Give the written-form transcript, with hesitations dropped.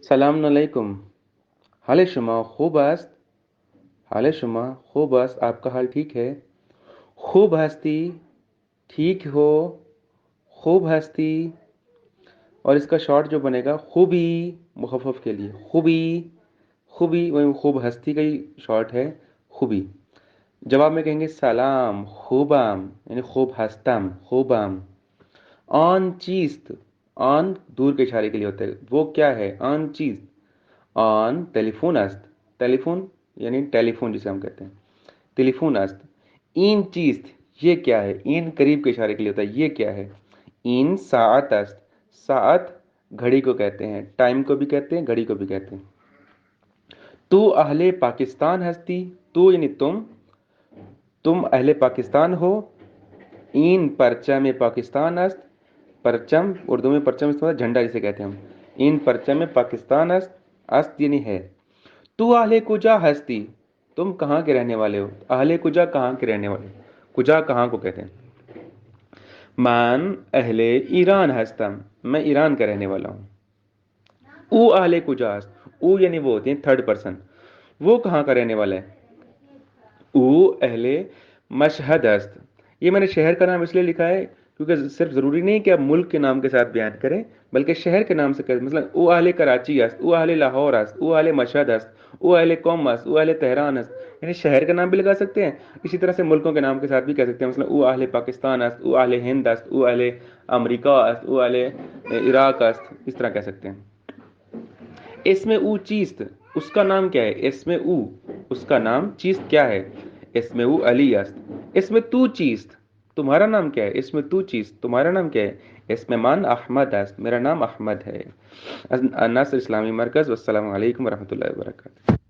Salam alaikum. حال شما خوب است؟ حال شما خوب است؟ آپ کا حال ٹھیک ہے؟ خوب ہستی، ٹھیک ہو، خوب ہستی. اور اس کا شارٹ جو بنے گا خوبی، مخفف کے لیے خوبی. خوبی وہی خوب ہستی کا ہی شارٹ ہے خوبی. جواب میں کہیں گے سلام خوبم، یعنی خوب ہستم، خوبم. آن چیست، آن دور کے اشارے کے لیے ہوتا ہے. وہ کیا ہے؟ آن چیز. آن ٹیلیفون است، ٹیلیفون یعنی ٹیلیفون جسے ہم کہتے ہیں. ٹیلیفون است. این چیست، یہ کیا ہے؟ این قریب کے اشارے کے لیے ہوتا ہے. یہ کیا ہے؟ این ساعت است. ساعت گھڑی کو کہتے ہیں، ٹائم کو بھی کہتے ہیں، گھڑی کو بھی کہتے ہیں. تو اہل پاکستان ہستی، تو یعنی تم اہل پاکستان ہو. این پرچم پاکستان است. پرچم اردو میں پرچم استعمال جھنڈا جسے کہتے ہیں ہم. این پرچم پاکستان است. است یعنی ہے. تو اہل کجا ہستی، تم کہاں کے رہنے والے ہو؟ اہل کجا کہاں کے رہنے والے؟ کجا کہاں کو کہتے ہیں. من اہل ایران ہستم، میں ایران کا رہنے والا ہوں. او اہل کجا است. او یعنی وہ ہوتے ہیں تھرڈ پرسن. وہ کہاں کا رہنے والا ہے؟ او اہل مشہد است. یہ میں نے شہر کا نام اس لیے لکھا ہے کیونکہ صرف ضروری نہیں کہ آپ ملک کے نام کے ساتھ بیان کریں، بلکہ شہر کے نام سے کریں. مثلا او اہل کراچی است، او اہل لاہور است، او اہل مشہد است، او اہل قوم است، او اہل تہران است. یعنی شہر کا نام بھی لگا سکتے ہیں، اسی طرح سے ملکوں کے نام کے ساتھ بھی کہہ سکتے ہیں. مثلا او اہل پاکستان است، او اہل ہند است، او اہل امریکہ است، او اہل عراق است. اس طرح کہہ سکتے ہیں. اس میں او چیست، اس کا نام کیا ہے؟ اس میں او، اس کا نام. چیست کیا ہے؟ اس میں او علی است. اس میں تو چیست، تمہارا نام کیا ہے؟ اس میں تو چیست، تمہارا نام کیا ہے؟ اس میں من احمد است، میرا نام احمد ہے. نصر اسلامی مرکز. والسلام علیکم ورحمۃ اللہ وبرکاتہ.